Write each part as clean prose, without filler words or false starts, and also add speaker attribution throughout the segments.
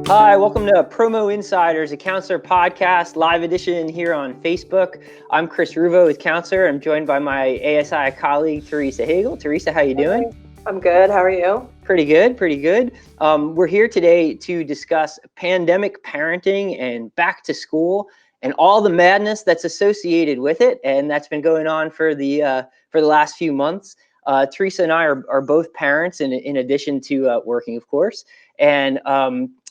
Speaker 1: Hi, welcome to Promo Insiders, a counselor podcast, live edition here on Facebook. I'm Chris Ruvo with Counselor. I'm joined by my ASI colleague, Teresa Hagel. Teresa, how you doing?
Speaker 2: I'm good. How are you?
Speaker 1: Pretty good, pretty good. We're here today to discuss pandemic parenting and back to school and all the madness that's associated with it, and that's been going on for the last few months. Teresa and I are both parents, in addition to working, of course, and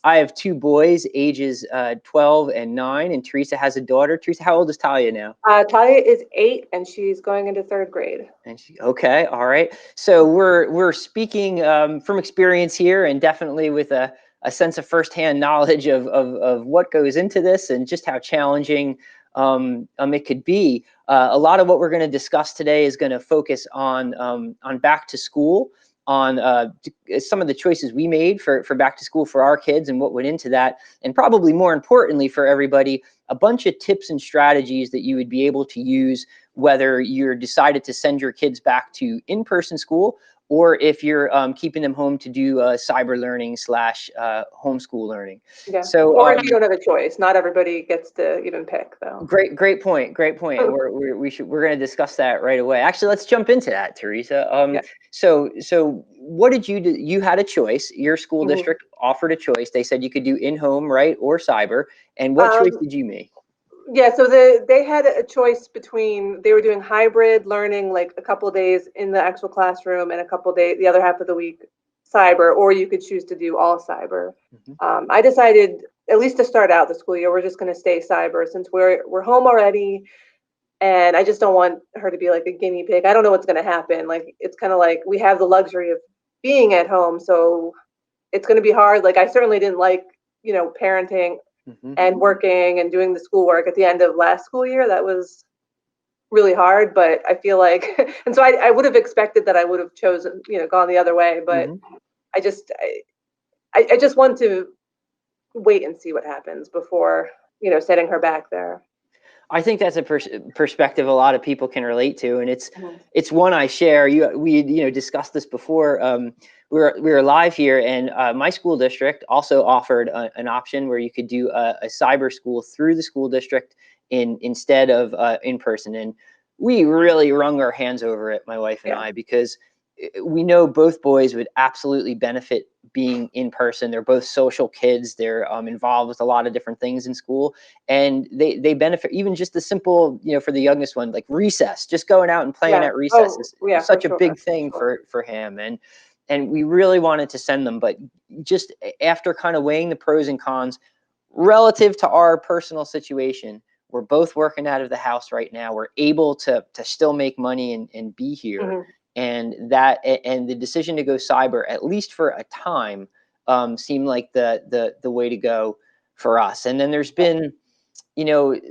Speaker 1: I have two boys, ages 12 and 9, and Teresa has a daughter. Teresa, how old is Talia now?
Speaker 2: Talia is 8, and she's going into 3rd grade.
Speaker 1: And okay, all right. So we're speaking from experience here, and definitely with a sense of firsthand knowledge of what goes into this and just how challenging it could be. A lot of what we're going to discuss today is going to focus on back to school, on some of the choices we made for back to school for our kids and what went into that, and probably more importantly for everybody, a bunch of tips and strategies that you would be able to use whether you're decided to send your kids back to in-person school or if you're keeping them home to do cyber learning / homeschool learning.
Speaker 2: Yeah.
Speaker 1: So,
Speaker 2: or if you don't have a choice, not everybody gets to even pick, though.
Speaker 1: Great point. We're going to discuss that right away. Actually, let's jump into that, Teresa.
Speaker 2: Yeah.
Speaker 1: So what did you do? You had a choice. Your school district offered a choice. They said you could do in-home, right, or cyber. And what choice did you make?
Speaker 2: Yeah, so they had a choice between, they were doing hybrid learning, like a couple of days in the actual classroom and a couple of days, the other half of the week, cyber, or you could choose to do all cyber. I decided, at least to start out the school year, we're just going to stay cyber since we're home already, and I just don't want her to be like a guinea pig. I don't know what's going to happen. Like, it's kind of like we have the luxury of being at home, so it's going to be hard. Like, I certainly didn't like, parenting and working and doing the schoolwork at the end of last school year. That was really hard, but I feel like, and so I would have expected that I would have chosen, gone the other way, but I just want to wait and see what happens before, sending her back there.
Speaker 1: I think that's a perspective a lot of people can relate to, and it's one I share. We discussed this before. We were live here, and my school district also offered an option where you could do a cyber school through the school district instead of in person. And we really wrung our hands over it, my wife and I, because we know both boys would absolutely benefit being in person. They're both social kids. They're involved with a lot of different things in school, and they benefit even just the simple, for the youngest one, like recess, just going out and playing at recess is such a big thing for him. And we really wanted to send them, but just after kind of weighing the pros and cons relative to our personal situation, we're both working out of the house right now. We're able to still make money and be here. And the decision to go cyber, at least for a time, seemed like the way to go for us. And then there's been,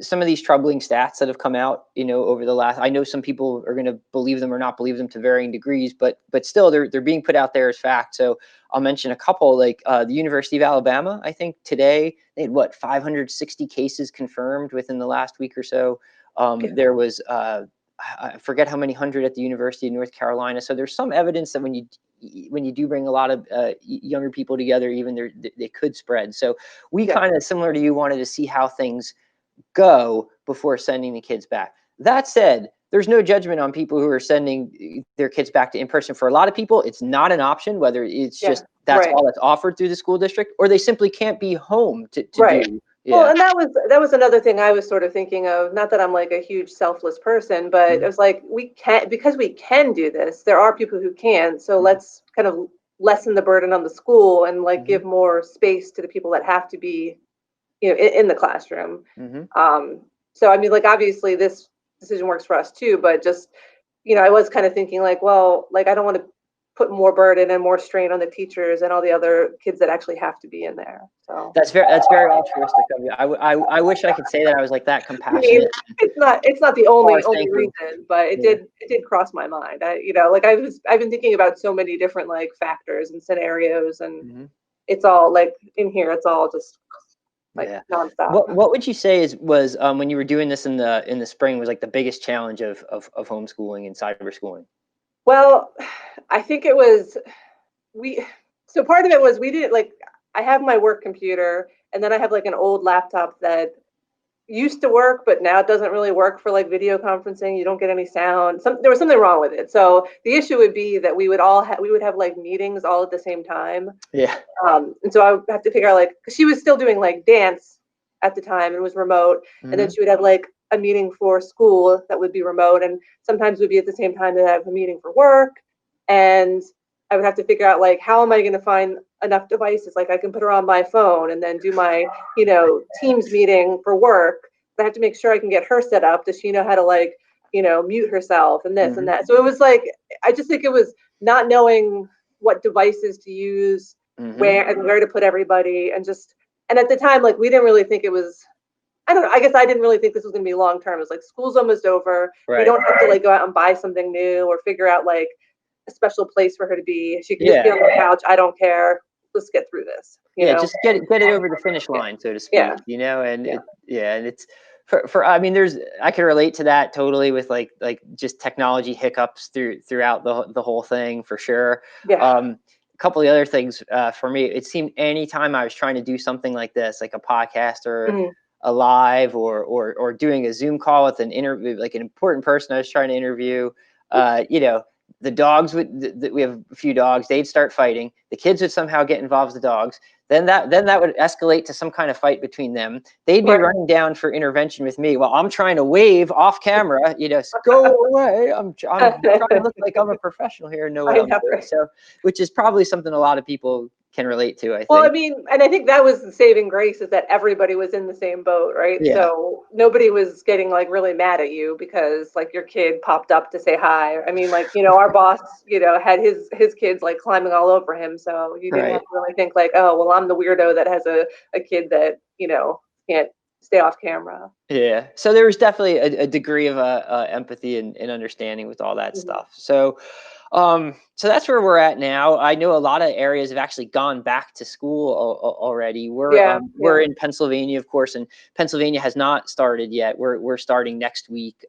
Speaker 1: some of these troubling stats that have come out, over the last. I know some people are going to believe them or not believe them to varying degrees, but still they're being put out there as fact. So I'll mention a couple, like the University of Alabama. I think today they had 560 cases confirmed within the last week or so. There was I forget how many hundred at the University of North Carolina. So there's some evidence that when you do bring a lot of younger people together, even they could spread. So we kind of, similar to you, wanted to see how things go before sending the kids back. That said, there's no judgment on people who are sending their kids back to in-person. For a lot of people, it's not an option, whether it's just that's all that's offered through the school district, or they simply can't be home to do.
Speaker 2: Yeah. Well, and that was another thing I was sort of thinking of. Not that I'm like a huge selfless person, but it was like, because we can do this, there are people who can. So let's kind of lessen the burden on the school and like give more space to the people that have to be, in the classroom. So I mean, like, obviously this decision works for us too, but just, I was kind of thinking like, well, like, I don't want to put more burden and more strain on the teachers and all the other kids that actually have to be in there. So
Speaker 1: that's very altruistic of you. I wish I could say that I was like that compassionate.
Speaker 2: I mean, it's not the only reason, but it did cross my mind. I've been thinking about so many different like factors and scenarios, and it's all like in here, it's all just like nonstop.
Speaker 1: What would you say was when you were doing this in the spring was like the biggest challenge of homeschooling and cyber schooling?
Speaker 2: Well, I think it was so part of it was we didn't like, I have my work computer, and then I have like an old laptop that used to work, but now it doesn't really work for like video conferencing. You don't get any sound. There was something wrong with it. So the issue would be that we would have like meetings all at the same time.
Speaker 1: Yeah.
Speaker 2: And so I would have to figure out like, because she was still doing like dance at the time and was remote, and then she would have like a meeting for school that would be remote, and sometimes it would be at the same time that I have a meeting for work, and I would have to figure out like, how am I going to find enough devices? Like I can put her on my phone and then do my, Teams meeting for work. But I have to make sure I can get her set up. Does she know how to like, mute herself and this and that? So it was like, I just think it was not knowing what devices to use, where to put everybody, and at the time, like we didn't really think it was, I don't know, I guess I didn't really think this was going to be long term. It's like school's almost over.
Speaker 1: Right.
Speaker 2: We don't have to like go out and buy something new or figure out like a special place for her to be. She can just be on the couch. I don't care. Let's get through this.
Speaker 1: Just get it over the finish line, so to speak. And it's for I mean, I can relate to that totally with like just technology hiccups throughout the whole thing for sure. A couple of the other things for me, it seemed anytime I was trying to do something like this, like a podcast or a live or doing a Zoom call with an interview, like an important person I was trying to interview, the dogs we have a few dogs, they'd start fighting. The kids would somehow get involved with the dogs. Then that would escalate to some kind of fight between them. They'd be running down for intervention with me while I'm trying to wave off camera, go away. I'm trying to look like I'm a professional here and know what I'm doing. So, which is probably something a lot of people can relate to, I think.
Speaker 2: Well, I mean, and I think that was the saving grace, is that everybody was in the same boat, right?
Speaker 1: Yeah.
Speaker 2: So nobody was getting like really mad at you because like your kid popped up to say hi. I mean, like, our boss, had his kids like climbing all over him. So you didn't have to really think like, oh, well, I'm the weirdo that has a kid that, can't stay off camera.
Speaker 1: Yeah. So there was definitely a degree of empathy and understanding with all that stuff. So so that's where we're at now. I know a lot of areas have actually gone back to school already. We're in Pennsylvania, of course, and Pennsylvania has not started yet. We're starting next week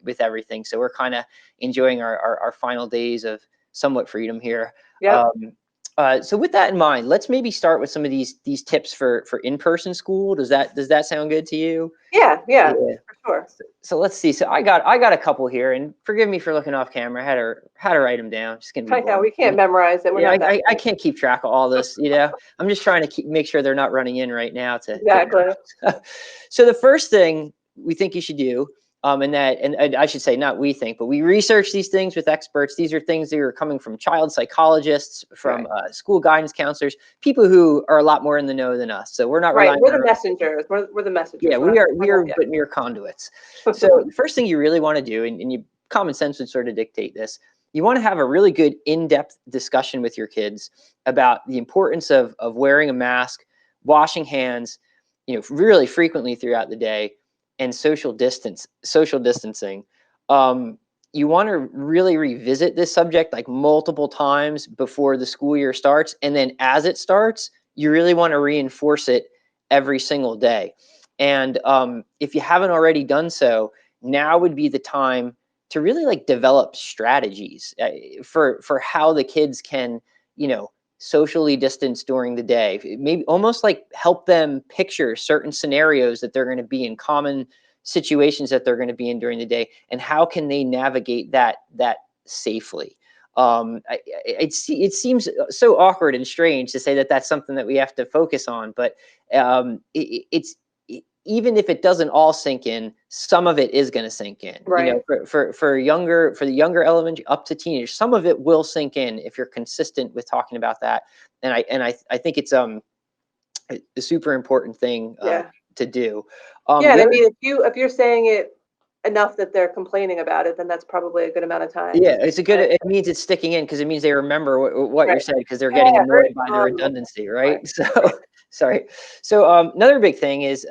Speaker 1: with everything. So we're kind of enjoying our final days of somewhat freedom here.
Speaker 2: Yeah.
Speaker 1: So with that in mind, let's maybe start with some of these tips for in-person school. Does that sound good to you?
Speaker 2: Yeah, for sure.
Speaker 1: So let's see. So I got a couple here, and forgive me for looking off camera. I had to write them down. Just gonna be
Speaker 2: right now, we can't memorize it.
Speaker 1: I can't keep track of all this. I'm just trying to make sure they're not running in right now.
Speaker 2: Exactly.
Speaker 1: So the first thing we think you should do, and I should say, not we think, but we research these things with experts. These are things that are coming from child psychologists, from school guidance counselors, people who are a lot more in the know than us. So we're not
Speaker 2: right. We're the messengers. We're the messengers.
Speaker 1: Yeah, we are but mere conduits. So the first thing you really want to do, and common sense would sort of dictate this, you want to have a really good in-depth discussion with your kids about the importance of wearing a mask, washing hands, really frequently throughout the day, and social distancing. You want to really revisit this subject like multiple times before the school year starts. And then as it starts, you really want to reinforce it every single day. And if you haven't already done so, now would be the time to really like develop strategies for how the kids can, socially distance during the day. Maybe almost like help them picture certain scenarios that they're going to be in, common situations that they're going to be in during the day, and how can they navigate that safely. It seems so awkward and strange to say that that's something that we have to focus on, but even if it doesn't all sink in, some of it is going to sink in.
Speaker 2: Right.
Speaker 1: For the younger elementary up to teenagers, some of it will sink in if you're consistent with talking about that. And I think it's a super important thing to do.
Speaker 2: And I mean, if you're saying it enough that they're complaining about it, then that's probably a good amount of time.
Speaker 1: Yeah, it means it's sticking in, because it means they remember what you're saying, because they're getting annoyed by the redundancy, right? So sorry. So another big thing is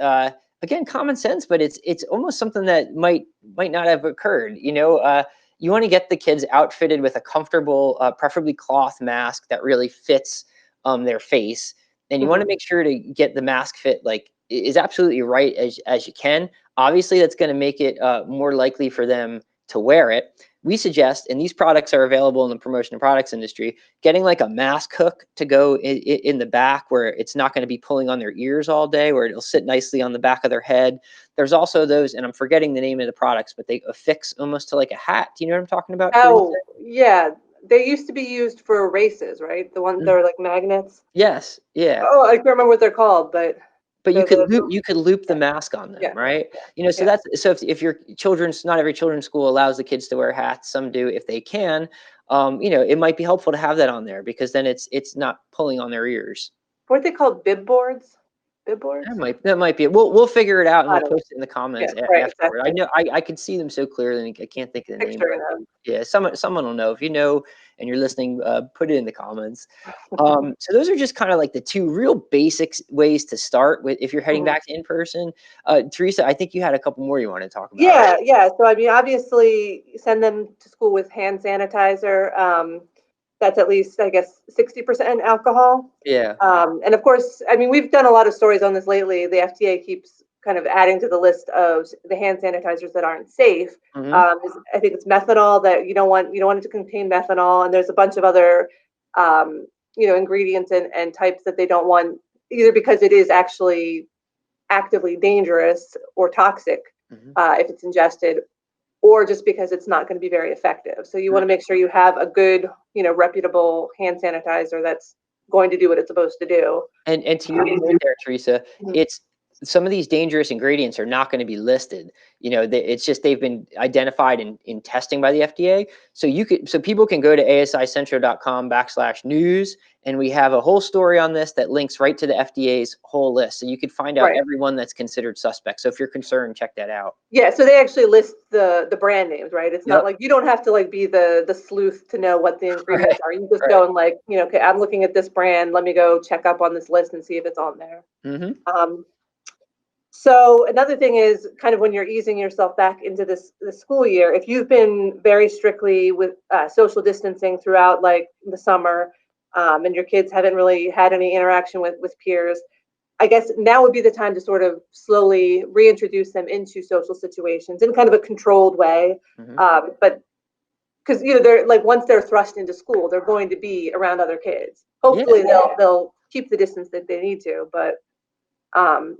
Speaker 1: again, common sense, but it's almost something that might not have occurred. You want to get the kids outfitted with a comfortable, preferably cloth mask that really fits their face, and you want to make sure to get the mask fit like is absolutely right as you can. Obviously, that's going to make it more likely for them to wear it, we suggest, and these products are available in the promotion and products industry, getting like a mask hook to go in the back where it's not going to be pulling on their ears all day, where it'll sit nicely on the back of their head. There's also those, and I'm forgetting the name of the products, but they affix almost to like a hat. Do you know what I'm talking about, Teresa?
Speaker 2: Oh, yeah. They used to be used for races, right? The ones that are like magnets.
Speaker 1: Yes, yeah.
Speaker 2: Oh, I can't remember what they're called, but
Speaker 1: But
Speaker 2: they're the
Speaker 1: you could loop the
Speaker 2: yeah,
Speaker 1: mask on them,
Speaker 2: yeah,
Speaker 1: right?
Speaker 2: yeah,
Speaker 1: You know, so
Speaker 2: yeah.
Speaker 1: that's so if your children's not every children's school allows the kids to wear hats, some do if they can. You know, it might be helpful to have that on there because then it's not pulling on their ears.
Speaker 2: What are they called? Bib boards? Bib boards?
Speaker 1: That might be it. We'll figure it out and
Speaker 2: I
Speaker 1: we'll
Speaker 2: don't know.
Speaker 1: post it in the comments
Speaker 2: Yeah, right,
Speaker 1: afterward. I
Speaker 2: exactly.
Speaker 1: know I could see them so clearly and I can't think of the name,
Speaker 2: Picturing
Speaker 1: but
Speaker 2: them.
Speaker 1: yeah, someone will know. If you know and you're listening, put it in the comments. So those are just kind of like the two real basics ways to start with if you're heading
Speaker 2: Mhm.
Speaker 1: back to in person. Teresa, I think you had a couple more you want to talk about, right?
Speaker 2: Yeah, yeah. So I mean, obviously, send them to school with hand sanitizer. That's at least, I guess, 60% alcohol.
Speaker 1: Yeah.
Speaker 2: And of course, I mean, we've done a lot of stories on this lately. The FDA keeps kind of adding to the list of the hand sanitizers that aren't safe.
Speaker 1: Hmm.
Speaker 2: I think it's methanol that you don't want it to contain methanol, and there's a bunch of other ingredients and types that they don't want, either because it is actually actively dangerous or toxic
Speaker 1: Hmm.
Speaker 2: if it's ingested, or just because it's not going to be very effective. So you want to make sure you have a good, reputable hand sanitizer that's going to do what it's supposed to do.
Speaker 1: And to your point there, Teresa,
Speaker 2: Mhm.
Speaker 1: it's some of these dangerous ingredients are not going to be listed. You know, it's just they've been identified in testing by the FDA. So people can go to asicentro.com/news, and we have a whole story on this that links right to the FDA's whole list. So you could find out
Speaker 2: Right.
Speaker 1: everyone that's considered suspect. So if you're concerned, check that out.
Speaker 2: Yeah, so they actually list the brand names, right? It's not
Speaker 1: Yep.
Speaker 2: like you don't have to like be the sleuth to know what the
Speaker 1: Right.
Speaker 2: ingredients are. You just
Speaker 1: Right.
Speaker 2: go and like, okay, I'm looking at this brand. Let me go check up on this list and see if it's on there.
Speaker 1: Hmm.
Speaker 2: Um, So another thing is kind of when you're easing yourself back into the school year, if you've been very strictly with social distancing throughout like the summer, and your kids haven't really had any interaction with peers, I guess now would be the time to sort of slowly reintroduce them into social situations in kind of a controlled way.
Speaker 1: Hmm.
Speaker 2: But because they're like once they're thrust into school, they're going to be around other kids.
Speaker 1: Yeah.
Speaker 2: Hopefully they'll keep the distance that they need to, but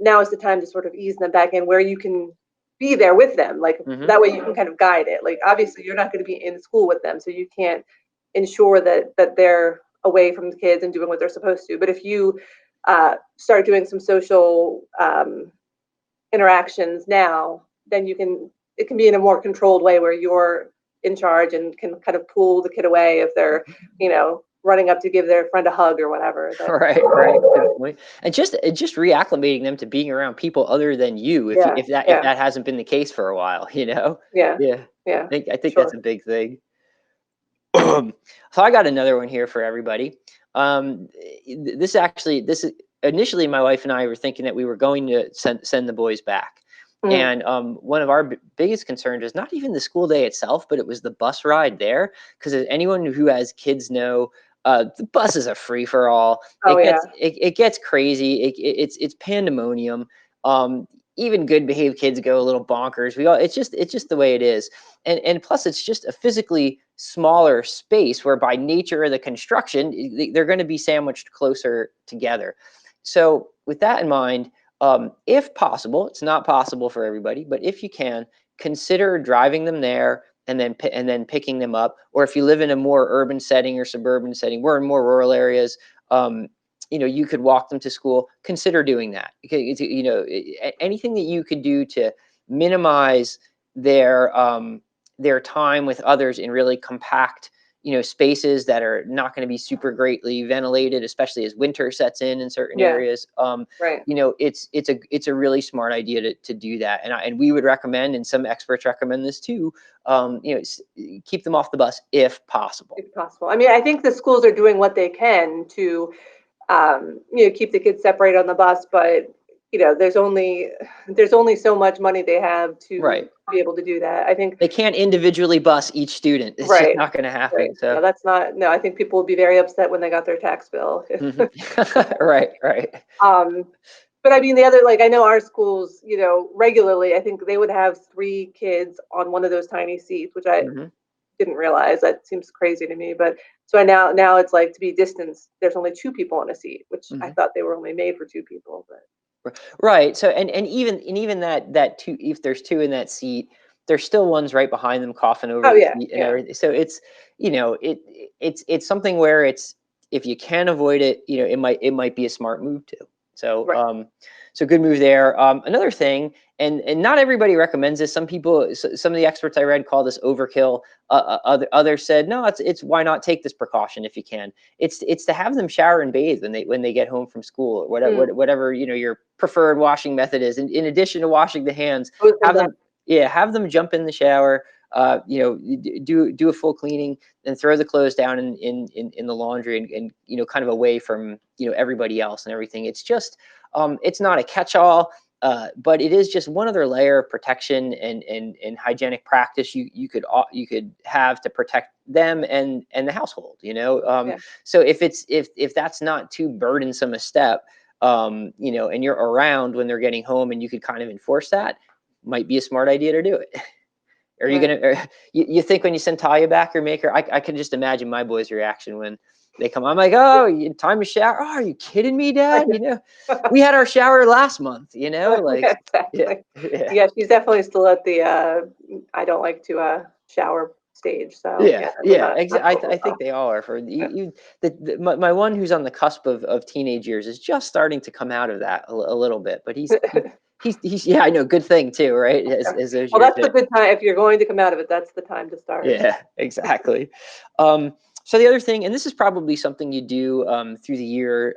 Speaker 2: now is the time to sort of ease them back in where you can be there with them. Like
Speaker 1: Hmm.
Speaker 2: that way you can kind of guide it. Like obviously you're not going to be in school with them, so you can't ensure that they're away from the kids and doing what they're supposed to. But if you start doing some social interactions now, then it can be in a more controlled way where you're in charge and can kind of pull the kid away if they're, running up to give their friend a hug or whatever. That
Speaker 1: Right, right. Good point. And just reacclimating them to being around people other than you,
Speaker 2: yeah,
Speaker 1: if
Speaker 2: yeah,
Speaker 1: that hasn't been the case for a while, you know?
Speaker 2: yeah,
Speaker 1: Yeah.
Speaker 2: yeah,
Speaker 1: I think that's
Speaker 2: sure.
Speaker 1: a big thing. So I got another one here for everybody. This is initially my wife and I were thinking that we were going to send the boys back.
Speaker 2: Mhm.
Speaker 1: And one of our biggest concerns is not even the school day itself, but it was the bus ride there. Because as anyone who has kids know, the bus is a free for all.
Speaker 2: Oh yeah.
Speaker 1: It gets crazy. It's pandemonium. Even good behaved kids go a little bonkers. It's just the way it is. And plus it's just a physically smaller space where by nature of the construction they're going to be sandwiched closer together. So with that in mind, if possible, it's not possible for everybody, but if you can, consider driving them there and then picking them up. Or if you live in a more urban setting or suburban setting, we're in more rural areas. You could walk them to school. Consider doing that. Anything that you could do to minimize their their time with others in really compact spaces that are not going to be super greatly ventilated, especially as winter sets in certain
Speaker 2: Yeah.
Speaker 1: areas.
Speaker 2: Right.
Speaker 1: It's a really smart idea to do that, and we would recommend, and some experts recommend this too. Keep them off the bus if possible.
Speaker 2: If possible. I mean, I think the schools are doing what they can to, keep the kids separated on the bus, but there's only so much money they have to
Speaker 1: Right.
Speaker 2: be able to do that. I think
Speaker 1: They can't individually bus each student. It's just
Speaker 2: right,
Speaker 1: not going to
Speaker 2: right.
Speaker 1: happen.
Speaker 2: No,
Speaker 1: So,
Speaker 2: that's not. No, I think people would be very upset when they got their tax bill.
Speaker 1: mhm. Right, right.
Speaker 2: um, but I mean, the other, like, I know our schools, regularly, I think they would have 3 kids on one of those tiny seats, which I
Speaker 1: Hmm.
Speaker 2: didn't realize. That seems crazy to me. But so now it's like, to be distanced, there's only 2 people in a seat, which I thought they were only made for 2 people. But
Speaker 1: Right. So and even that two, if there's two in that seat, there's still ones right behind them coughing over
Speaker 2: oh
Speaker 1: the
Speaker 2: yeah,
Speaker 1: seat and
Speaker 2: yeah,
Speaker 1: everything. So it's, it's something where it's, if you can avoid it, it might be a smart move too. So
Speaker 2: right.
Speaker 1: so good move there. Another thing, and not everybody recommends this. Some people, some of the experts I read call this overkill. Others said no, it's why not take this precaution if you can. It's to have them shower and bathe when they get home from school, or whatever your preferred washing method is. In addition to washing the hands,
Speaker 2: I was
Speaker 1: have
Speaker 2: gonna
Speaker 1: them have them jump in the shower. Do a full cleaning, and throw the clothes down in the laundry, and kind of away from everybody else and everything. It's just it's not a catch-all. But it is just one other layer of protection and hygienic practice you could have to protect them and the household.
Speaker 2: yeah,
Speaker 1: So if that's not too burdensome a step, and you're around when they're getting home, and you could kind of enforce that, might be a smart idea to do it. Are you
Speaker 2: right.
Speaker 1: gonna? You think when you send Talia back, or make her? I can just imagine my boys' reaction when they come. I'm like, oh, time to shower. Oh, are you kidding me, Dad? We had our shower last month. Like,
Speaker 2: Yeah,
Speaker 1: yeah,
Speaker 2: exactly.
Speaker 1: yeah,
Speaker 2: Yeah, she's definitely still at the I don't like to shower stage. So
Speaker 1: yeah,
Speaker 2: yeah, we're
Speaker 1: yeah.
Speaker 2: not
Speaker 1: I think they all are. For you, my one who's on the cusp of teenage years is just starting to come out of that a little bit, but he's yeah, I know. Good thing too, right? As those
Speaker 2: Well,
Speaker 1: years
Speaker 2: that's the
Speaker 1: go.
Speaker 2: good time. If you're going to come out of it, that's the time to start.
Speaker 1: Yeah, exactly. So the other thing, and this is probably something you do through the year,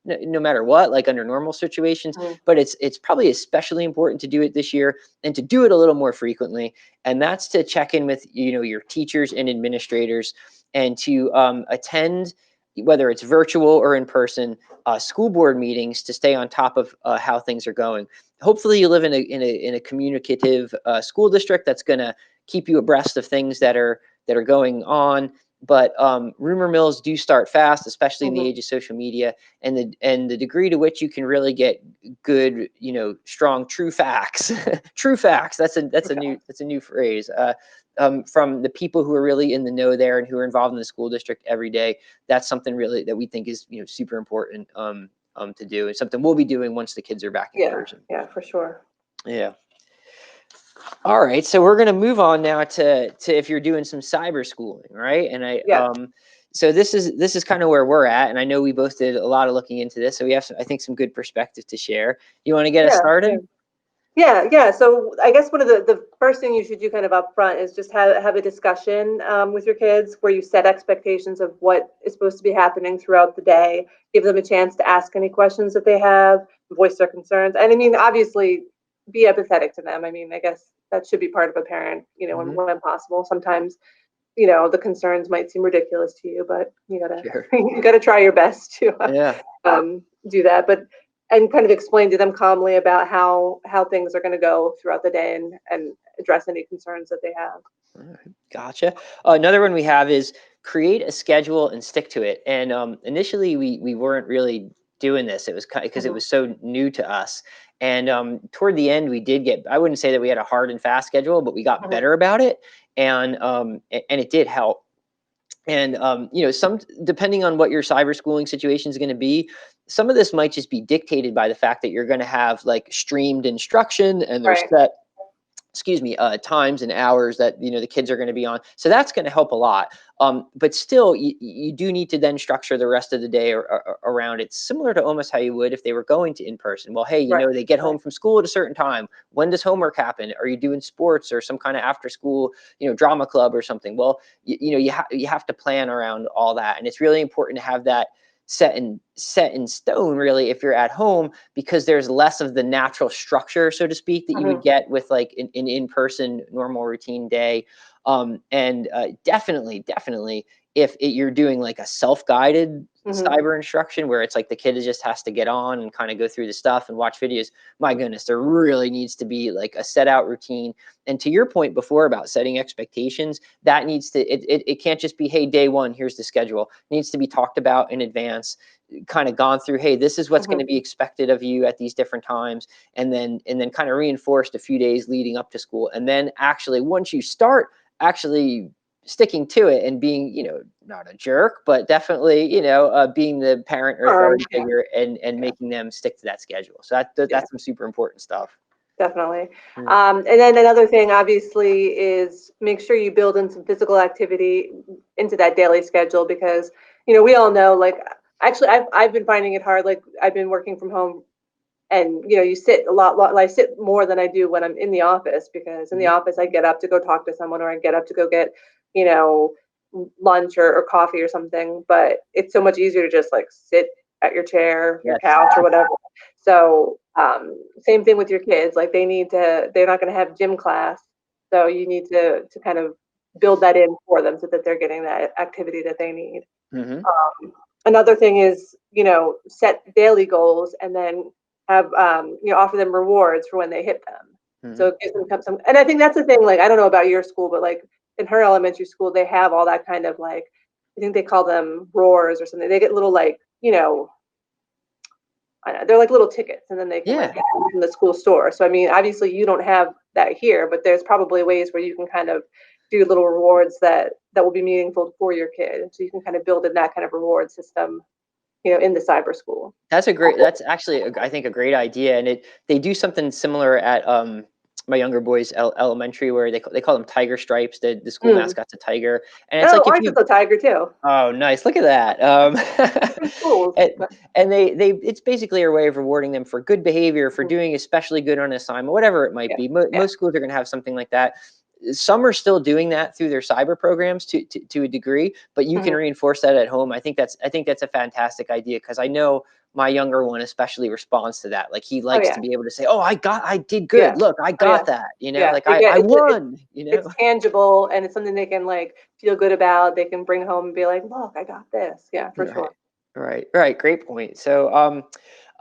Speaker 1: no matter what, like under normal situations,
Speaker 2: Mhm.
Speaker 1: but it's probably especially important to do it this year, and to do it a little more frequently. And that's to check in with your teachers and administrators, and to attend, whether it's virtual or in person, school board meetings, to stay on top of how things are going. Hopefully, you live in a communicative school district that's going to keep you abreast of things that are going on. But rumor mills do start fast, especially in the
Speaker 2: Mhm.
Speaker 1: age of social media, and the degree to which you can really get good, strong, true facts. True facts.
Speaker 2: Okay.
Speaker 1: That's a new phrase. From the people who are really in the know there, and who are involved in the school district every day. That's something really that we think is super important to do, and something we'll be doing once the kids are back in
Speaker 2: Yeah,
Speaker 1: person.
Speaker 2: yeah, for sure.
Speaker 1: Yeah. All right, so we're gonna move on now to if you're doing some cyber schooling, right? And
Speaker 2: Yeah,
Speaker 1: so this is kind of where we're at, and I know we both did a lot of looking into this, so we have I think some good perspective to share. You want to get us
Speaker 2: yeah,
Speaker 1: started?
Speaker 2: yeah. Yeah, yeah. So I guess one of the first thing you should do kind of up front is just have a discussion with your kids, where you set expectations of what is supposed to be happening throughout the day. Give them a chance to ask any questions that they have, voice their concerns. And I mean, obviously, be empathetic to them. I mean, I guess that should be part of a parent,
Speaker 1: Hmm.
Speaker 2: when possible. Sometimes, the concerns might seem ridiculous to you, but you gotta
Speaker 1: Sure.
Speaker 2: you gotta try your best to
Speaker 1: Yeah.
Speaker 2: do that. But and kind of explain to them calmly about how things are going to go throughout the day, and address any concerns that they have.
Speaker 1: All right, gotcha. Another one we have is create a schedule and stick to it. And initially, we weren't really doing this. It was because it
Speaker 2: Hmm.
Speaker 1: was so new to us. And toward the end, we did get. I wouldn't say that we had a hard and fast schedule, but we got
Speaker 2: Hmm.
Speaker 1: better about it, and it did help. And some, depending on what your cyber schooling situation is going to be, some of this might just be dictated by the fact that you're going to have like streamed instruction, and there's
Speaker 2: Right.
Speaker 1: set, excuse me, times and hours that the kids are going to be on. So that's going to help a lot. But still, you do need to then structure the rest of the day around it, similar to almost how you would if they were going to in person. Well, hey,
Speaker 2: Right.
Speaker 1: they get
Speaker 2: Right.
Speaker 1: home from school at a certain time. When does homework happen? Are you doing sports or some kind of after school, drama club or something? Well, you have to plan around all that, and it's really important to have that set in stone, really, if you're at home, because there's less of the natural structure, so to speak, that you would
Speaker 2: Hmm.
Speaker 1: get with like an in-person normal routine day. And definitely, if you're doing like a self-guided
Speaker 2: Hmm.
Speaker 1: cyber instruction, where it's like the kid just has to get on and kind of go through the stuff and watch videos, my goodness, there really needs to be like a set out routine. And to your point before about setting expectations, that needs to, it can't just be, hey, day one, here's the schedule. It needs to be talked about in advance, kind of gone through, hey, this is what's going
Speaker 2: Hmm.
Speaker 1: to be expected of you at these different times, and then kind of reinforced a few days leading up to school. And then actually, once you start actually sticking to it and being, not a jerk, but definitely, being the parent or authority figure and making them stick to that schedule. So that's some super important stuff.
Speaker 2: Definitely. And then another thing, obviously, is make sure you build in some physical activity into that daily schedule, because, we all know, like, actually, I've been finding it hard. Like, I've been working from home, and, you sit a lot, I sit more than I do when I'm in the office, because in the office, I get up to go talk to someone, or I get up to go get, lunch or coffee or something. But it's so much easier to just like sit at your chair, your couch, or whatever. So same thing with your kids. Like, they're not going to have gym class. So you need to kind of build that in for them so that they're getting that activity that they need. Another thing is, set daily goals, and then have, offer them rewards for when they hit them. So it gives them some, and I think that's the thing, like, I don't know about your school, but like in her elementary school, they have all that kind of, like, I think they call them roars or something. They get little, like, I know, they're like little tickets, and then they can like get them from the school store. So I mean, obviously you don't have that here, but there's probably ways where you can kind of do little rewards that will be meaningful for your kid. So you can kind of build in that kind of reward system, in the cyber school.
Speaker 1: That's actually, I think, a great idea. And they do something similar at my younger boys' elementary, where they call them tiger stripes. The school mascot's a tiger, and it's like,
Speaker 2: ours is a tiger too.
Speaker 1: Oh, nice! Look at that. And it's basically a way of rewarding them for good behavior, for doing especially good on an assignment, whatever it might be. Most schools are going to have something like that. Some are still doing that through their cyber programs to a degree, but you can reinforce that at home. I think that's a fantastic idea, because I know my younger one especially responds to that. Like, he likes to be able to say, "Oh, I did good. Look, I got that." Like, I won.
Speaker 2: It's tangible, and it's something they can like feel good about. They can bring home and be like, "Look, I got this." Yeah, for sure.
Speaker 1: Right. Great point. So,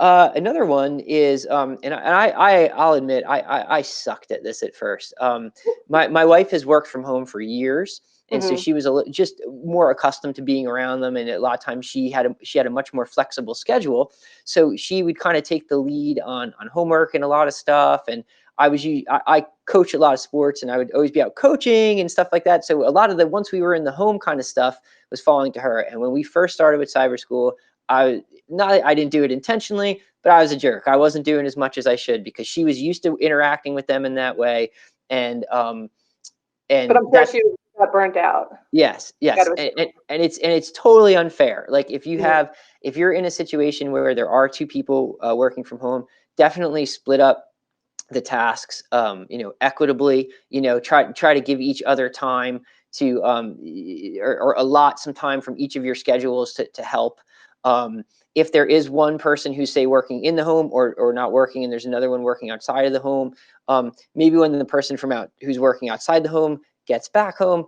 Speaker 1: another one is, and I'll admit, I sucked at this at first. My wife has worked from home for years, and so she was just more accustomed to being around them, and a lot of times she had a much more flexible schedule. So she would kind of take the lead on homework and a lot of stuff. And I coach a lot of sports, and I would always be out coaching and stuff like that. So a lot of the, once we were in the home kind of stuff, was falling to her. And when we first started with cyber school, I didn't do it intentionally, but I was a jerk. I wasn't doing as much as I should, because she was used to interacting with them in that way. And
Speaker 2: but I'm sure she got burnt out.
Speaker 1: Yes. And it's totally unfair. Like, if you're in a situation where there are two people working from home, definitely split up the tasks, equitably. Try to give each other time to, or allot some time from each of your schedules to help. If there is one person who's, say, working in the home, or not working, and there's another one working outside of the home, maybe when the person who's working outside the home gets back home,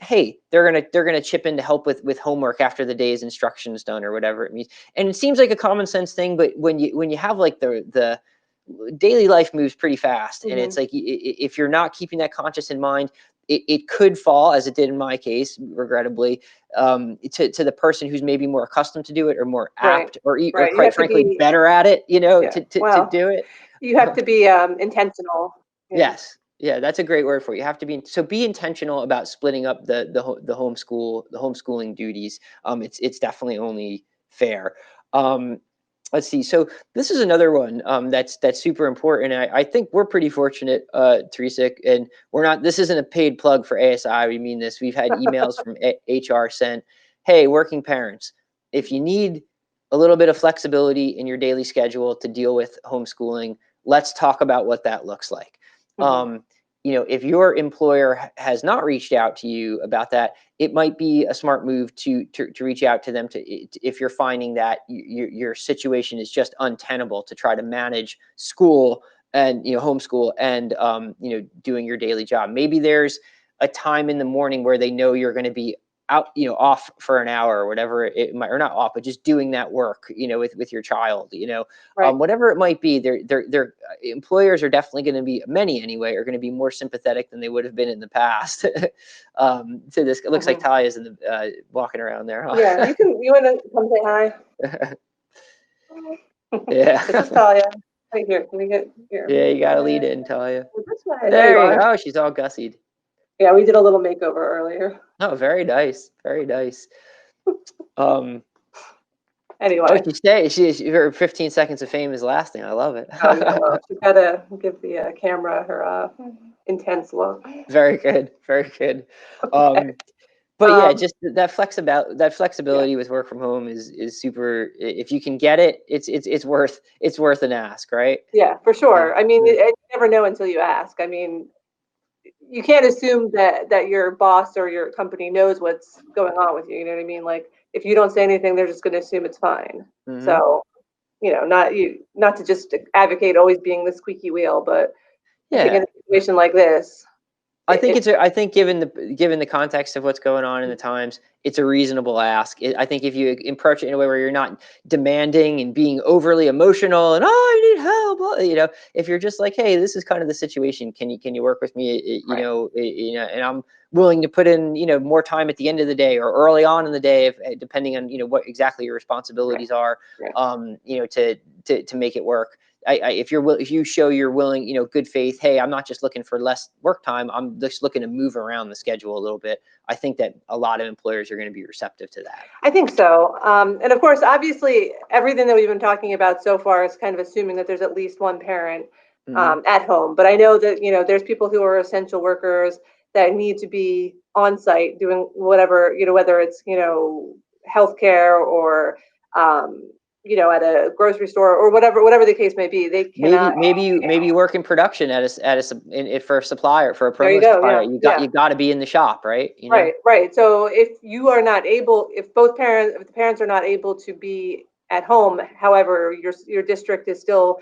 Speaker 1: hey, they're gonna chip in to help with homework after the day's instructions done, or whatever it means. And it seems like a common sense thing, but when you have, like, the daily life moves pretty fast, and it's like, if you're not keeping that conscious in mind, it could fall, as it did in my case, regrettably, to the person who's maybe more accustomed to do it, or more apt, or quite frankly better at it, to do it.
Speaker 2: You have to be intentional.
Speaker 1: Yes. Yeah, that's a great word for it. You have to be intentional about splitting up the homeschooling duties. It's definitely only fair. Let's see. So this is another one that's super important. I think we're pretty fortunate, Teresa, and this isn't a paid plug for ASI. We mean this. We've had emails from HR sent, "Hey, working parents, if you need a little bit of flexibility in your daily schedule to deal with homeschooling, let's talk about what that looks like." If your employer has not reached out to you about that, it might be a smart move to reach out to them, if you're finding that your situation is just untenable, to try to manage school and homeschool and doing your daily job. Maybe there's a time in the morning where they know you're going to be out, off for an hour, or whatever it might, or not off, but just doing that work, with your child, whatever it might be. Their employers are definitely going to be, many anyway, are going to be more sympathetic than they would have been in the past. To this, it looks like Talia's in the walking around there. Huh?
Speaker 2: Yeah, you want to come say hi?
Speaker 1: Yeah.
Speaker 2: This is Talia. Right here. Can we get here?
Speaker 1: Yeah, you got to lead in, Talia.
Speaker 2: This way.
Speaker 1: There you go. Oh, she's all gussied.
Speaker 2: Yeah, we did a little makeover earlier.
Speaker 1: Oh, very nice, very nice. Oh,
Speaker 2: Anyway,
Speaker 1: her 15 seconds of fame is lasting. I love it.
Speaker 2: oh yeah, well, she gotta give the camera her intense look.
Speaker 1: Very good, very good.
Speaker 2: Okay.
Speaker 1: But yeah,
Speaker 2: Um,
Speaker 1: just that
Speaker 2: yeah,
Speaker 1: flexibility with work from home is super. If you can get it, it's worth an ask, right?
Speaker 2: yeah, for
Speaker 1: Yeah.
Speaker 2: sure. I mean,
Speaker 1: Yeah.
Speaker 2: you never know until you ask. I mean, you can't assume that your boss or your company knows what's going on with you. You know what I mean? Like, if you don't say anything, they're just going to assume it's fine.
Speaker 1: Hmm.
Speaker 2: So, not to just advocate always being the squeaky wheel, but I think in
Speaker 1: Yeah.
Speaker 2: a situation like this, it
Speaker 1: I think given the context of what's going on in the times, it's a reasonable ask. I think if you approach it in a way where you're not demanding and being overly emotional and, oh, I need help, if you're just like, hey, this is kind of the situation. Can you work with me?
Speaker 2: right,
Speaker 1: And I'm willing to put in, more time at the end of the day or early on in the day, if depending on, what exactly your
Speaker 2: right,
Speaker 1: responsibilities are,
Speaker 2: right.
Speaker 1: to make it work. If you show you're willing, good faith, hey, I'm not just looking for less work time, I'm just looking to move around the schedule a little bit. I think that a lot of employers are going to be receptive to that.
Speaker 2: I think so. And of course, obviously, everything that we've been talking about so far is kind of assuming that there's at least one parent
Speaker 1: Hmm.
Speaker 2: at home. But I know that there's people who are essential workers that need to be on site doing whatever, whether it's healthcare or at a grocery store or whatever the case may be. They cannot.
Speaker 1: Maybe you work in production for a supplier, for a
Speaker 2: There you
Speaker 1: promo
Speaker 2: go.
Speaker 1: supplier.
Speaker 2: Yeah, yeah.
Speaker 1: You got to be in the shop, right?
Speaker 2: Right, right. So if you are not able, if the parents are not able to be at home, however, your district is still,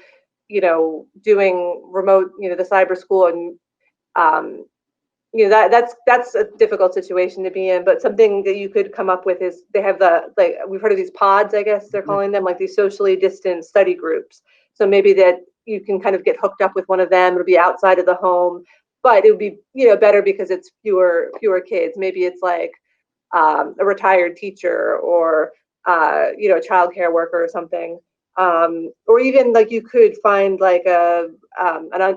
Speaker 2: doing remote, the cyber school, and um, that's a difficult situation to be in. But something that you could come up with is they have we've heard of these pods, I guess they're calling them, like these socially distant study groups. So maybe that you can kind of get hooked up with one of them. It'll be outside of the home, but it would be better because it's fewer kids. Maybe it's like a retired teacher or a child care worker or something. Or even like you could find like an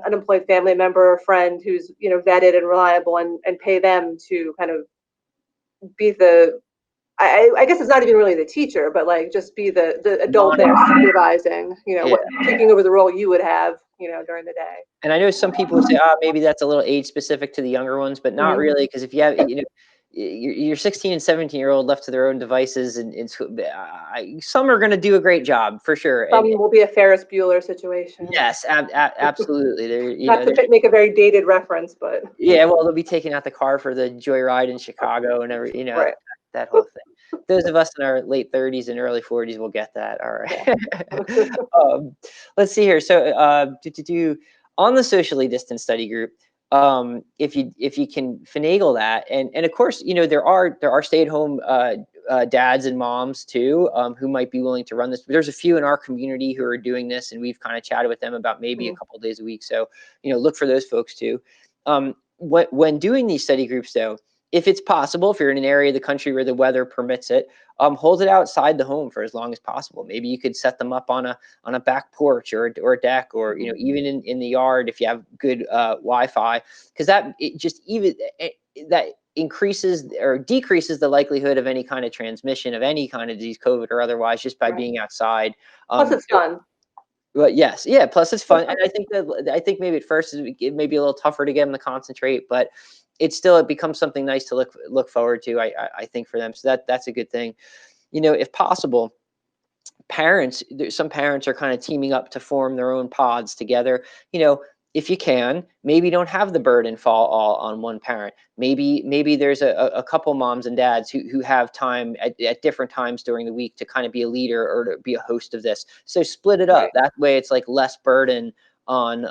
Speaker 2: unemployed family member or friend who's vetted and reliable, and pay them to kind of be the I guess it's not even really the teacher, but like just be the adult there
Speaker 1: Monitor.
Speaker 2: supervising,
Speaker 1: Yeah.
Speaker 2: taking over the role you would have, during the day.
Speaker 1: And I know some people would say, maybe that's a little age specific to the younger ones, but not
Speaker 2: Mm-hmm.
Speaker 1: really, because if you have, your 16 and 17-year-old left to their own devices, and some are going to do a great job for sure. And
Speaker 2: Some will be a Ferris Bueller situation.
Speaker 1: yes, absolutely.
Speaker 2: Not to make a very dated reference, but
Speaker 1: Yeah, well, they'll be taking out the car for the joyride in Chicago and
Speaker 2: right.
Speaker 1: that whole thing. Those of us in our late 30s and early 40s will get that. All
Speaker 2: Yeah.
Speaker 1: right. Let's see here. So, on the socially distant study group, if you can finagle that, and of course, there are stay-at-home dads and moms too, who might be willing to run this. There's a few in our community who are doing this, and we've kind of chatted with them about maybe a
Speaker 2: Mhm.
Speaker 1: couple of days a week. So, look for those folks too. When doing these study groups, though, if it's possible, if you're in an area of the country where the weather permits it, hold it outside the home for as long as possible. Maybe you could set them up on a back porch or a deck, or even in the yard if you have good Wi-Fi, because that increases or decreases the likelihood of any kind of transmission of any kind of disease, COVID or otherwise, just by
Speaker 2: Right.
Speaker 1: being outside.
Speaker 2: Plus, it's fun.
Speaker 1: But yes, yeah. Plus, it's fun, and I think maybe at first it may be a little tougher to get them to concentrate, but it becomes something nice to look forward to. I think for them, so that's a good thing. If possible, some parents are kind of teaming up to form their own pods together. If you can, maybe don't have the burden fall all on one parent. Maybe there's a couple moms and dads who have time at different times during the week to kind of be a leader or to be a host of this. So split it up.
Speaker 2: Right.
Speaker 1: That way it's like less burden on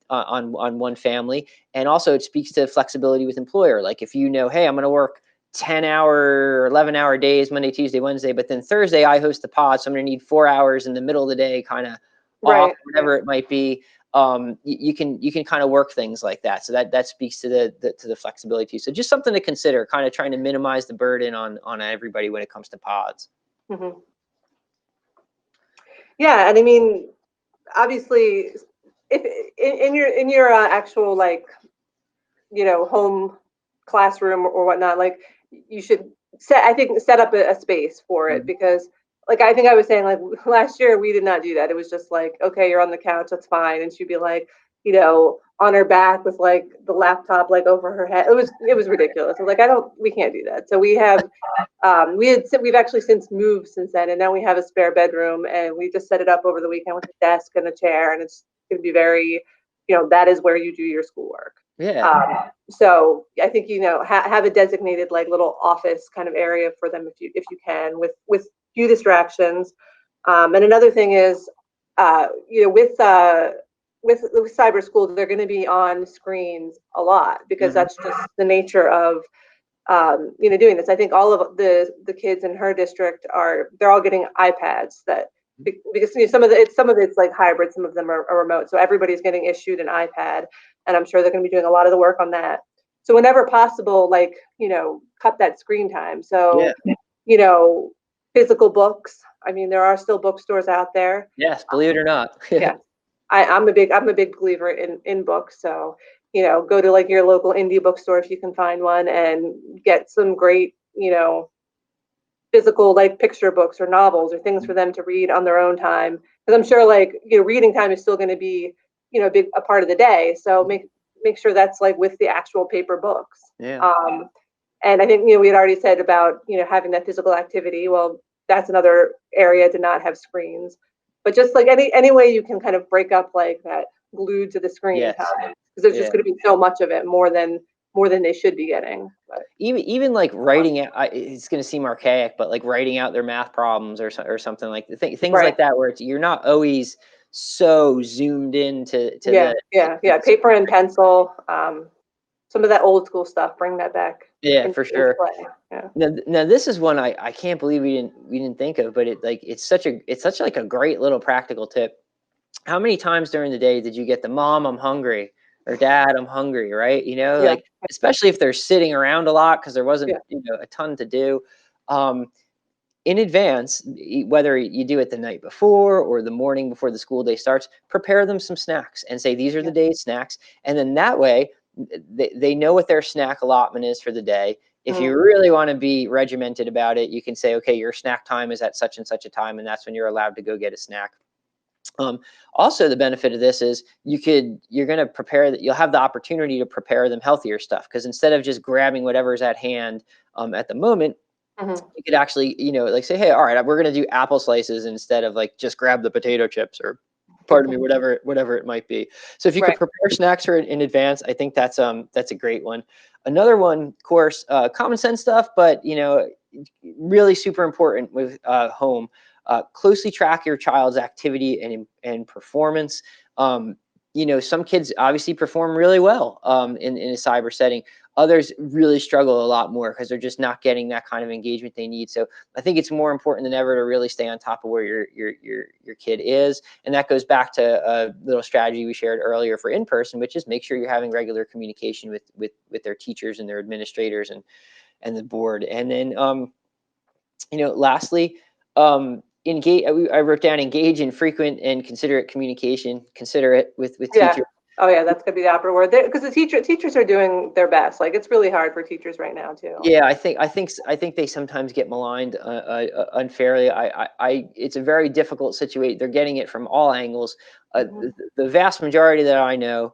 Speaker 1: one family. And also it speaks to flexibility with employer. Like if hey, I'm going to work 10-hour, 11-hour days, Monday, Tuesday, Wednesday, but then Thursday I host the pod, so I'm going to need 4 hours in the middle of the day, kind of off,
Speaker 2: Right.
Speaker 1: whatever it might be. You can kind of work things like that. So that speaks to the flexibility too. So just something to consider, kind of trying to minimize the burden on everybody when it comes to pods.
Speaker 2: Mm-hmm. Yeah, and I mean, obviously, if in your actual home classroom or whatnot, like you should set up a space for it, because like I think I was saying, like last year we did not do that. It was just like, okay, you're on the couch, that's fine, and she'd be like, on her back with like the laptop like over her head. It was ridiculous. I was like, we can't do that. So we've actually since moved since then, and now we have a spare bedroom, and we just set it up over the weekend with a desk and a chair, and it's going to be very, that is where you do your schoolwork.
Speaker 1: Yeah.
Speaker 2: So I think have a designated like little office kind of area for them if you can, with few distractions. And another thing is, with cyber school, they're going to be on screens a lot, because that's just the nature of doing this. I think all of the kids in her district they're all getting iPads, because some of it's like hybrid, some of them are remote, so everybody's getting issued an iPad, and I'm sure they're going to be doing a lot of the work on that. So whenever possible, like cut that screen time. So physical books. I mean, there are still bookstores out there.
Speaker 1: Yes, believe it or not.
Speaker 2: Yeah, I'm a big believer in books. So go to like your local indie bookstore if you can find one, and get some great physical like picture books or novels or things for them to read on their own time, because I'm sure like reading time is still going to be a part of the day. So make sure that's like with the actual paper books.
Speaker 1: Yeah.
Speaker 2: And I think we had already said about having that physical activity. Well, that's another area to not have screens, but just like any way you can kind of break up like that glued to the screen
Speaker 1: Yes.
Speaker 2: time, because there's just going to be so much of it, more than they should be getting. But
Speaker 1: even like writing out, it's going to seem archaic, but like writing out their math problems or something like things
Speaker 2: Right.
Speaker 1: like that, where you're not always so zoomed into
Speaker 2: paper and pencil. Some of that old school stuff, bring that back.
Speaker 1: Yeah, for sure.
Speaker 2: Play. Yeah.
Speaker 1: Now this is one I can't believe we didn't think of, but it's such like a great little practical tip. How many times during the day did you get the "Mom, I'm hungry," or "Dad, I'm hungry," right? Like, especially if they're sitting around a lot because there wasn't a ton to do. In advance, whether you do it the night before or the morning before the school day starts, prepare them some snacks and say, these are the day's snacks. And then that way they know what their snack allotment is for the day. If you really want to be regimented about it, you can say, okay, your snack time is at such and such a time, and that's when you're allowed to go get a snack. Also, the benefit of this is you're going to prepare that you'll have the opportunity to prepare them healthier stuff, because instead of just grabbing whatever's at hand at the moment, you could actually, like say, hey, all right, we're going to do apple slices instead of like just grab the potato chips, or pardon me, whatever it might be. So if you could prepare snacks in advance, I think that's a great one. Another one, of course, common sense stuff, but really super important with home. Closely track your child's activity and performance. Some kids obviously perform really well in a cyber setting. Others really struggle a lot more because they're just not getting that kind of engagement they need. So I think it's more important than ever to really stay on top of where your kid is. And that goes back to a little strategy we shared earlier for in-person, which is make sure you're having regular communication with their teachers and their administrators and the board. And then, lastly, engage. I wrote down engage in frequent and considerate communication. Consider it with teachers.
Speaker 2: Oh yeah, that's gonna be the operative word, because the teachers are doing their best. Like, it's really hard for teachers right now too.
Speaker 1: Yeah, I think they sometimes get maligned unfairly. It's a very difficult situation. They're getting it from all angles. The vast majority that I know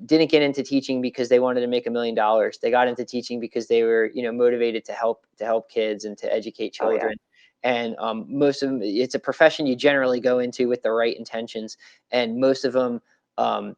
Speaker 1: didn't get into teaching because they wanted to make $1 million. They got into teaching because they were motivated to help kids and to educate children. And most of them, it's a profession you generally go into with the right intentions, and most of them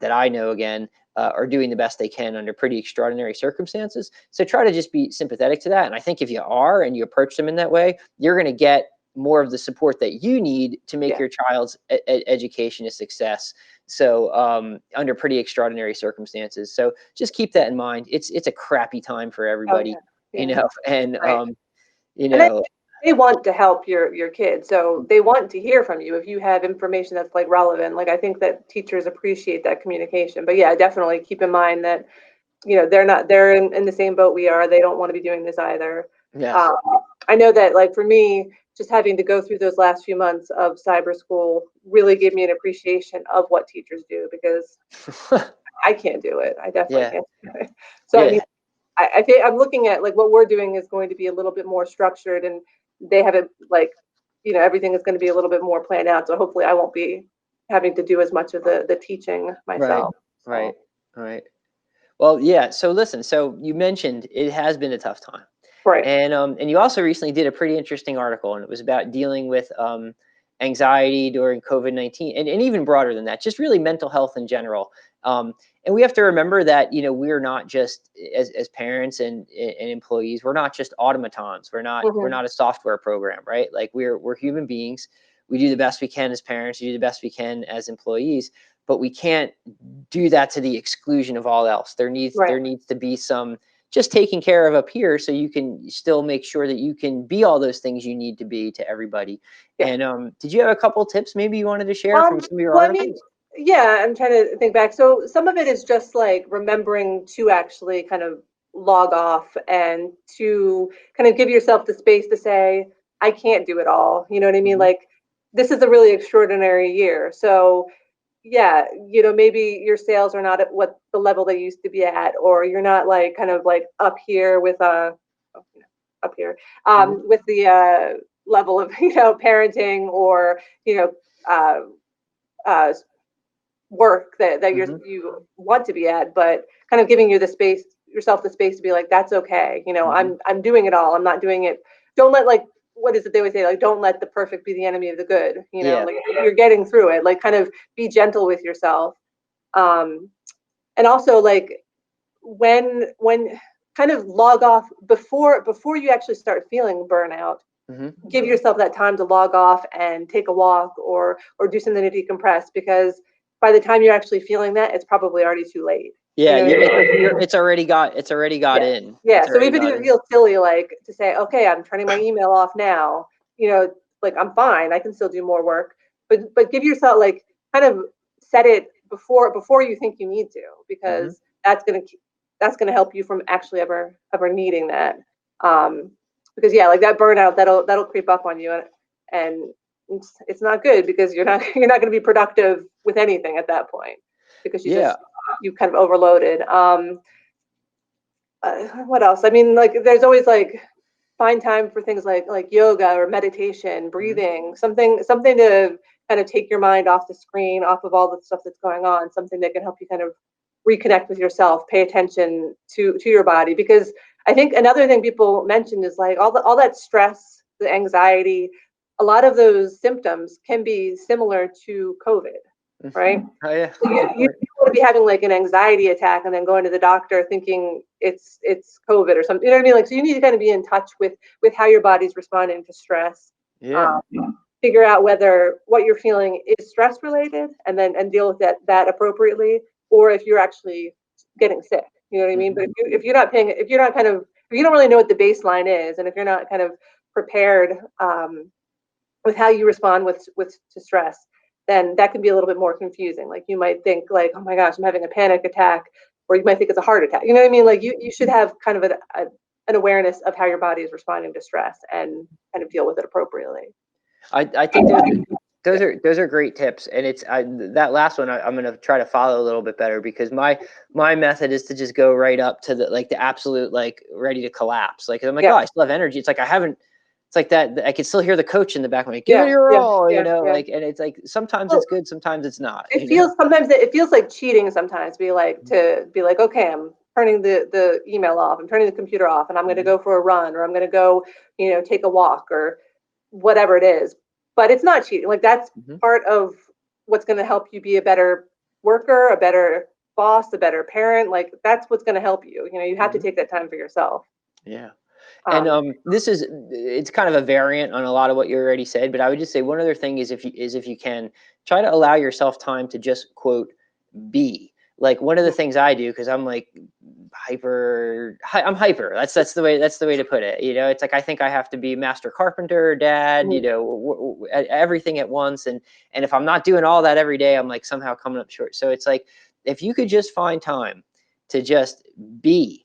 Speaker 1: that I know, again, are doing the best they can under pretty extraordinary circumstances. So try to just be sympathetic to that. And I think if you are and you approach them in that way, you're going to get more of the support that you need to make your child's education a success. So under pretty extraordinary circumstances. So just keep that in mind. It's a crappy time for everybody, and
Speaker 2: they want to help your kids, so they want to hear from you if you have information that's like relevant. Like, I think that teachers appreciate that communication. But yeah, definitely keep in mind that they're in the same boat we are. They don't want to be doing this either.
Speaker 1: Yes.
Speaker 2: I know that, like, for me, just having to go through those last few months of cyber school really gave me an appreciation of what teachers do, because I can't do it. I definitely can't do it. So I mean, I think I'm looking at like what we're doing is going to be a little bit more structured, and they have it like, everything is going to be a little bit more planned out. So hopefully I won't be having to do as much of the teaching myself.
Speaker 1: Right. Well, yeah. So listen, so you mentioned it has been a tough time.
Speaker 2: Right.
Speaker 1: And you also recently did a pretty interesting article, and it was about dealing with anxiety during COVID-19, and even broader than that, just really mental health in general. And we have to remember that, we're not just as parents and employees, we're not just automatons. We're not a software program, right? Like we're human beings. We do the best we can as parents. We do the best we can as employees, but we can't do that to the exclusion of all else. There needs to be some just taking care of up here, so you can still make sure that you can be all those things you need to be to everybody.
Speaker 2: Yeah.
Speaker 1: And did you have a couple tips maybe you wanted to share from some of your articles?
Speaker 2: Yeah, I'm trying to think back. So some of it is just like remembering to actually kind of log off and to kind of give yourself the space to say, I can't do it all. You know what I mean? Like, this is a really extraordinary year. So yeah, maybe your sales are not at what the level they used to be at, or you're not like kind of like up here with up here with the level of parenting, or uh, uh, work that you want to be at, but kind of giving yourself the space to be like, that's okay. I'm doing it all. I'm not doing it. Don't let, like, what is it they would say, like, don't let the perfect be the enemy of the good. Like, you're getting through it. Like, kind of be gentle with yourself. And also, like, when kind of log off before you actually start feeling burnout. Give yourself that time to log off and take a walk, or do something to decompress, because by the time you're actually feeling that, it's probably already too late.
Speaker 1: Yeah, it's already got in.
Speaker 2: Yeah. So even if it feels silly, like, to say, okay, I'm turning my email off now, like, I'm fine. I can still do more work, but give yourself, like, kind of set it before you think you need to, because that's gonna help you from actually ever needing that. Because yeah, like, that burnout, that'll creep up on you, and it's not good, because you're not going to be productive with anything at that point, because you kind of overloaded. What else? I mean, like, there's always, like, find time for things like yoga or meditation, breathing, something to kind of take your mind off the screen, off of all the stuff that's going on, something that can help you kind of reconnect with yourself, pay attention to your body. Because I think another thing people mentioned is, like, all that stress, the anxiety, a lot of those symptoms can be similar to COVID, right?
Speaker 1: Oh, yeah.
Speaker 2: So you want to be having, like, an anxiety attack and then going to the doctor thinking it's COVID or something. You know what I mean? Like, so you need to kind of be in touch with how your body's responding to stress.
Speaker 1: Yeah.
Speaker 2: Figure out whether what you're feeling is stress related, and deal with that appropriately, or if you're actually getting sick. You know what I mean? But if you're not if you don't really know what the baseline is, and if you're not kind of prepared with how you respond to stress, then that can be a little bit more confusing. Like, you might think, like, oh my gosh, I'm having a panic attack, or you might think it's a heart attack. You know what I mean? Like, you should have kind of an awareness of how your body is responding to stress, and kind of deal with it appropriately.
Speaker 1: I think those are great tips, and it's that last one I'm going to try to follow a little bit better, because my method is to just go right up to the absolute, like, ready to collapse. Like, I'm like, oh, I still have energy. It's like it's like that I can still hear the coach in the back of me, give it your all, like, and it's like, sometimes it's good, sometimes it's not.
Speaker 2: Sometimes it feels like cheating sometimes, to be like, okay, I'm turning the email off, I'm turning the computer off, and I'm going to go for a run, or I'm going to go, take a walk, or whatever it is. But it's not cheating. Like, that's part of what's going to help you be a better worker, a better boss, a better parent. Like, that's what's going to help you. You have to take that time for yourself.
Speaker 1: Yeah. And it's kind of a variant on a lot of what you already said, but I would just say one other thing is, if you can, try to allow yourself time to just, quote, be. Like, one of the things I do, because I'm like I'm hyper. That's the way to put it. It's like, I think I have to be master carpenter, dad, everything at once. And if I'm not doing all that every day, I'm like somehow coming up short. So it's like, if you could just find time to just be,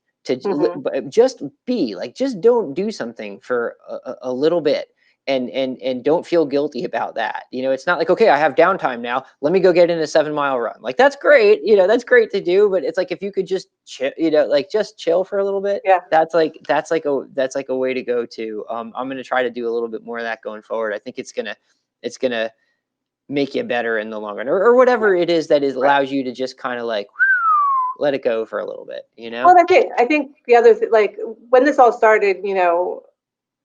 Speaker 1: just be, like, just don't do something for a little bit, and don't feel guilty about that. It's not like, okay, I have downtime now, let me go get in a 7-mile run. Like, that's great, that's great to do, but it's like, if you could just chill, like just chill for a little bit.
Speaker 2: Yeah.
Speaker 1: That's like a way to go too. I'm going to try to do a little bit more of that going forward. I think it's gonna make you better in the long run, or whatever it is that allows you to just kind of like let it go for a little bit.
Speaker 2: Well, I think the other like when this all started,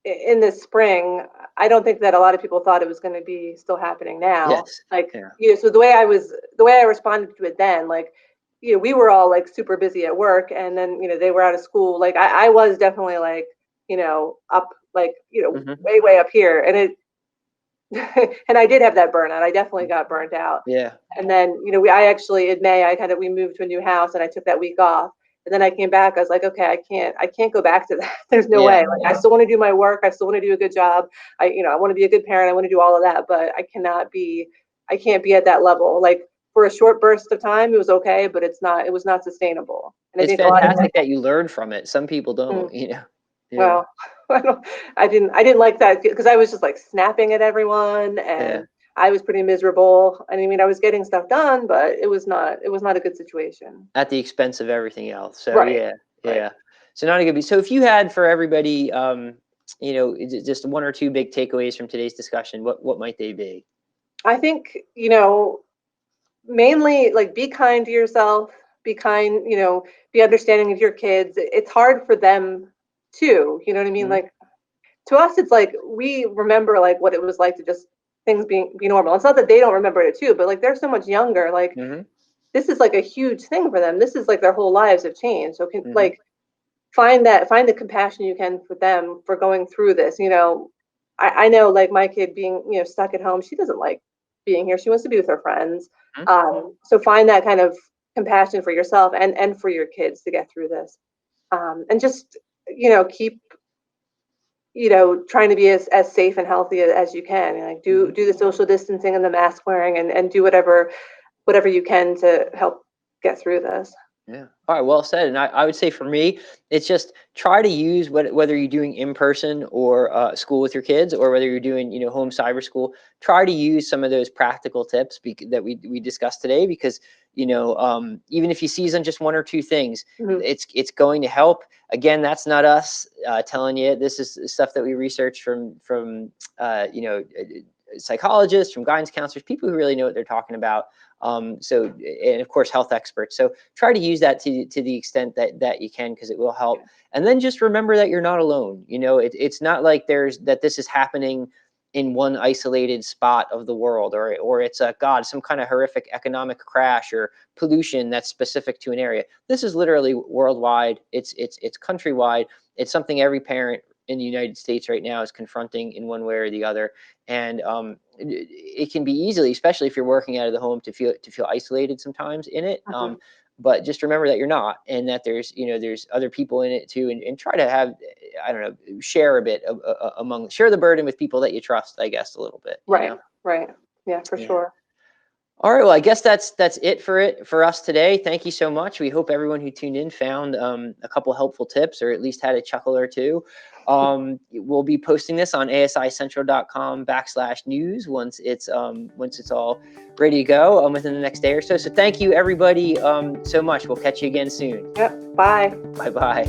Speaker 2: in the spring, I don't think that a lot of people thought it was going to be still happening now.
Speaker 1: Yes.
Speaker 2: Like,
Speaker 1: Yeah.
Speaker 2: so the way I responded to it then, like, we were all like super busy at work, and then, they were out of school. Like, I was definitely like, up, like,
Speaker 1: Mhm.
Speaker 2: way up here. And it, and I did have that burnout. I definitely got burnt out.
Speaker 1: Yeah.
Speaker 2: And then, I actually, in May, we moved to a new house, and I took that week off. And then I came back, I was like, okay, I can't go back to that. There's no way. Like, I still want to do my work. I still want to do a good job. I want to be a good parent. I want to do all of that, but I can't be at that level. Like, for a short burst of time, it was okay, but it was not sustainable. And I
Speaker 1: It's
Speaker 2: think a lot of
Speaker 1: fantastic that you learn from it. Some people don't, Yeah.
Speaker 2: Well, I didn't like that, because I was just like snapping at everyone,
Speaker 1: Yeah.
Speaker 2: and I was pretty miserable. I mean, I was getting stuff done, but it was not a good situation.
Speaker 1: At the expense of everything else. So
Speaker 2: Right.
Speaker 1: yeah.
Speaker 2: Right.
Speaker 1: Yeah. So not a good be. So if you had for everybody, just one or two big takeaways from today's discussion, what might they be?
Speaker 2: I think, mainly, like, be kind to yourself, be kind, be understanding of your kids. It's hard for them too. You know what I mean?
Speaker 1: Mhm.
Speaker 2: Like, to us, it's like we remember like what it was like to just things be normal. It's not that they don't remember it too, but like they're so much younger. Like,
Speaker 1: Mhm.
Speaker 2: this is like a huge thing for them. This is like their whole lives have changed. So
Speaker 1: Mhm.
Speaker 2: like find the compassion you can for them for going through this. I know, like, my kid being, stuck at home. She doesn't like being here. She wants to be with her friends.
Speaker 1: Mhm.
Speaker 2: So find that kind of compassion for yourself and for your kids to get through this. And just, keep, trying to be as safe and healthy as you can. And, like, do
Speaker 1: Mhm.
Speaker 2: do the social distancing and the mask wearing, and do whatever you can to help get through this.
Speaker 1: Yeah. All right. Well said. And I would say for me, it's just try to use whether you're doing in person or school with your kids, or whether you're doing, home cyber school, try to use some of those practical tips that we discussed today, because, even if you seize on just one or two things,
Speaker 2: Mhm.
Speaker 1: it's going to help. Again, that's not us telling you. This is stuff that we researched from psychologists, from guidance counselors, people who really know what they're talking about. So, and of course, health experts. So try to use that to the extent that you can, because it will help. And then just remember that you're not alone. It's not like this is happening in one isolated spot of the world, or it's some kind of horrific economic crash or pollution that's specific to an area. This is literally worldwide. It's countrywide. It's something every parent in the United States right now is confronting in one way or the other. And it can be easily, especially if you're working out of the home, to feel isolated sometimes in it.
Speaker 2: Mhm.
Speaker 1: But just remember that you're not, and that there's other people in it too, and try to have, I don't know, share a bit share the burden with people that you trust, I guess, a little bit.
Speaker 2: Right. Right. Yeah, for
Speaker 1: Yeah.
Speaker 2: sure.
Speaker 1: All right. Well, I guess that's it for us today. Thank you so much. We hope everyone who tuned in found a couple helpful tips, or at least had a chuckle or two. We'll be posting this on asicentral.com/news once it's all ready to go within the next day or so. So thank you, everybody, so much. We'll catch you again soon.
Speaker 2: Yep. Bye.
Speaker 1: Bye bye.